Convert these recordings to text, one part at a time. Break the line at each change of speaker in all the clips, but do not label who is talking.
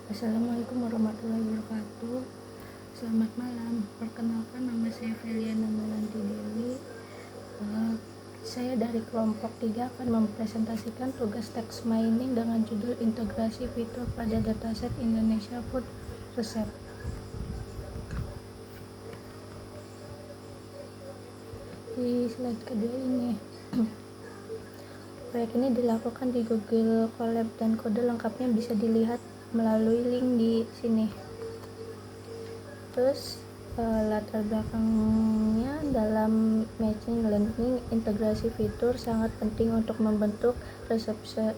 Assalamualaikum warahmatullahi wabarakatuh. Selamat malam. Perkenalkan, nama saya Feliana Melanti Dewi. Saya dari kelompok 3 akan mempresentasikan tugas text mining dengan judul integrasi fitur pada dataset Indonesia Food Recept. Di slide kedua ini, proyek ini dilakukan di Google Colab dan kode lengkapnya bisa dilihat melalui link di sini. Terus latar belakangnya dalam machine learning, integrasi fitur sangat penting untuk membentuk representasi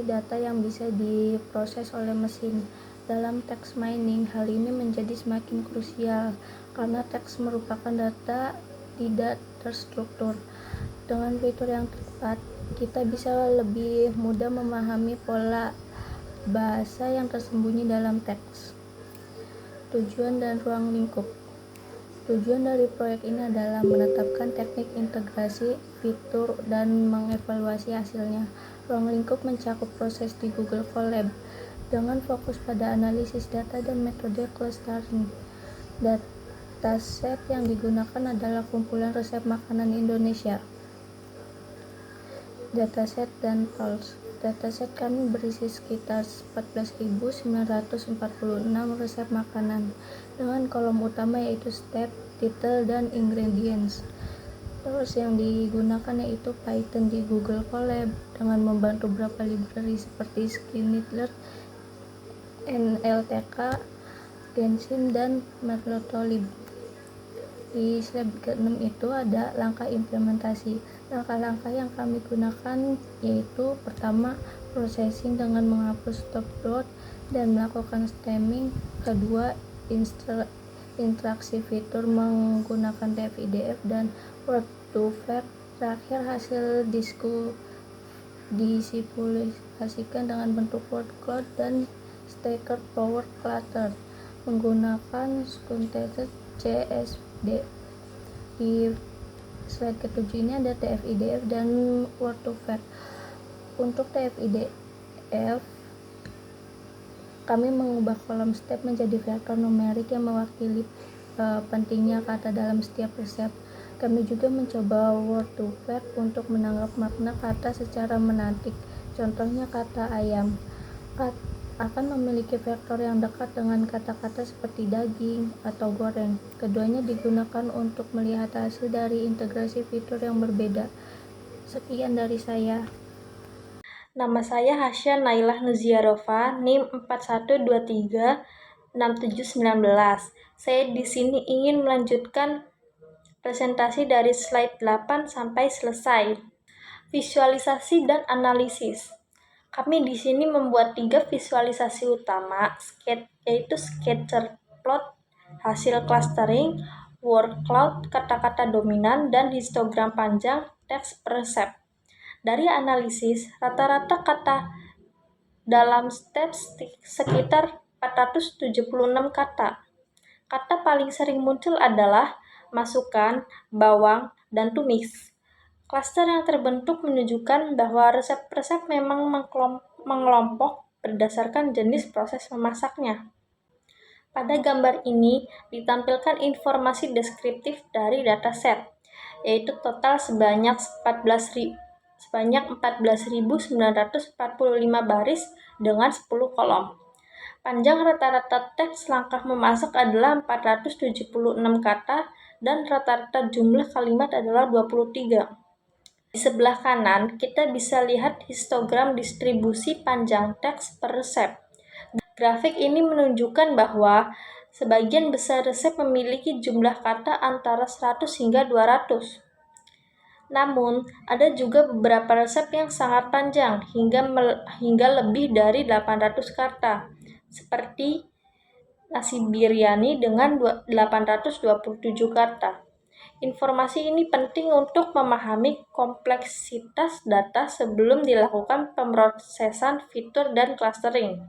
data yang bisa diproses oleh mesin. Dalam text mining, hal ini menjadi semakin krusial karena teks merupakan data tidak terstruktur. Dengan fitur yang tepat, kita bisa lebih mudah memahami pola bahasa yang tersembunyi dalam teks. Tujuan dan ruang lingkup. Tujuan dari proyek ini adalah menetapkan teknik integrasi fitur dan mengevaluasi hasilnya. Ruang lingkup mencakup proses di Google Colab dengan fokus pada analisis data dan metode clustering. Dataset yang digunakan adalah kumpulan resep makanan Indonesia. Dataset dan tools. Dataset kami berisi sekitar 14.946 resep makanan dengan kolom utama yaitu step, title, dan ingredients. Tools yang digunakan yaitu Python di Google Colab dengan membantu beberapa library seperti Sklearn, NLTK, Genshin, dan Matplotlib. Di slide ke-6 itu ada langkah implementasi. Langkah-langkah yang kami gunakan yaitu pertama, processing dengan menghapus stop dot dan melakukan stemming. Kedua, interaksi fitur menggunakan TF-IDF dan word to vec. Terakhir, hasil disimulasikan dengan bentuk word cloud dan stacker power cluster menggunakan Scunteted CSD. Di slide ke-7 ini ada TF-IDF dan word to vec. Untuk TF-IDF, kami mengubah kolom step menjadi vektor numerik yang mewakili pentingnya kata dalam setiap resep. Kami juga mencoba word to vec untuk menangkap makna kata secara menatik. Contohnya kata ayam akan memiliki vektor yang dekat dengan kata-kata seperti daging atau goreng. Keduanya digunakan untuk melihat hasil dari integrasi fitur yang berbeda. Sekian dari saya.
Nama saya Hasya Nailah Nuziarova, NIM 41236719. Saya di sini ingin melanjutkan presentasi dari slide 8 sampai selesai. Visualisasi dan analisis. Kami di sini membuat 3 visualisasi utama, yaitu scatter plot, hasil clustering, word cloud, kata-kata dominan, dan histogram panjang teks per resep. Dari analisis, rata-rata kata dalam step sekitar 476 kata. Kata paling sering muncul adalah masukkan, bawang, dan tumis. Klaster yang terbentuk menunjukkan bahwa resep-resep memang mengelompok berdasarkan jenis proses memasaknya. Pada gambar ini ditampilkan informasi deskriptif dari dataset, yaitu total sebanyak 14.945 baris dengan 10 kolom. Panjang rata-rata teks langkah memasak adalah 476 kata dan rata-rata jumlah kalimat adalah 23. Di sebelah kanan, kita bisa lihat histogram distribusi panjang teks per resep. Grafik ini menunjukkan bahwa sebagian besar resep memiliki jumlah kata antara 100 hingga 200. Namun, ada juga beberapa resep yang sangat panjang, hingga lebih dari 800 kata, seperti nasi biryani dengan 827 kata. Informasi ini penting untuk memahami kompleksitas data sebelum dilakukan pemrosesan fitur dan clustering.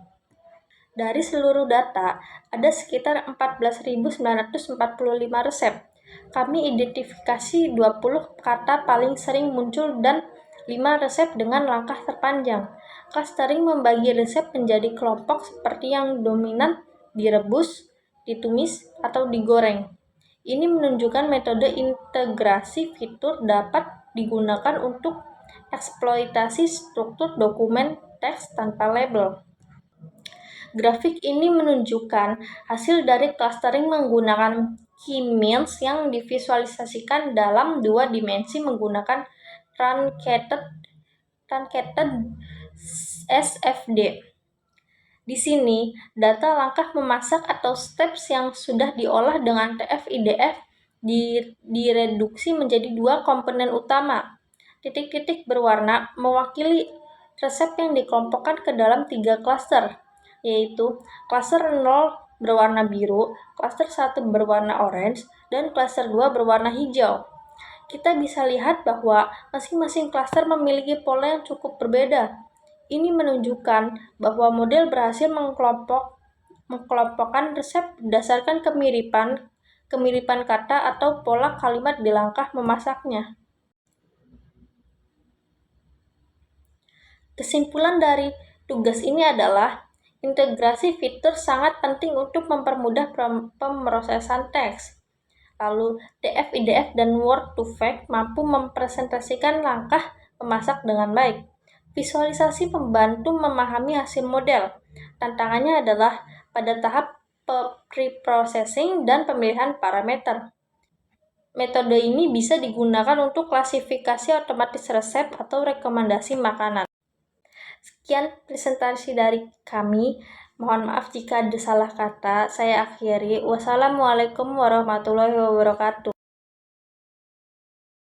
Dari seluruh data, ada sekitar 14.945 resep. Kami identifikasi 20 kata paling sering muncul dan 5 resep dengan langkah terpanjang. Clustering membagi resep menjadi kelompok seperti yang dominan direbus, ditumis, atau digoreng. Ini menunjukkan metode integrasi fitur dapat digunakan untuk eksploitasi struktur dokumen teks tanpa label. Grafik ini menunjukkan hasil dari clustering menggunakan k-means yang divisualisasikan dalam 2 dimensi menggunakan truncated SFD. Di sini, data langkah memasak atau steps yang sudah diolah dengan TF-IDF direduksi menjadi 2 komponen utama. Titik-titik berwarna mewakili resep yang dikelompokkan ke dalam 3 klaster, yaitu klaster 0 berwarna biru, klaster 1 berwarna orange, dan klaster 2 berwarna hijau. Kita bisa lihat bahwa masing-masing klaster memiliki pola yang cukup berbeda. Ini menunjukkan bahwa model berhasil mengkelompokkan resep berdasarkan kemiripan kata atau pola kalimat di langkah memasaknya. Kesimpulan dari tugas ini adalah integrasi fitur sangat penting untuk mempermudah pemrosesan teks. Lalu, TF-IDF dan Word2Vec mampu mempresentasikan langkah memasak dengan baik. Visualisasi membantu memahami hasil model. Tantangannya adalah pada tahap pre-processing dan pemilihan parameter. Metode ini bisa digunakan untuk klasifikasi otomatis resep atau rekomendasi makanan. Sekian presentasi dari kami. Mohon maaf jika ada salah kata. Saya akhiri. Wassalamualaikum warahmatullahi wabarakatuh.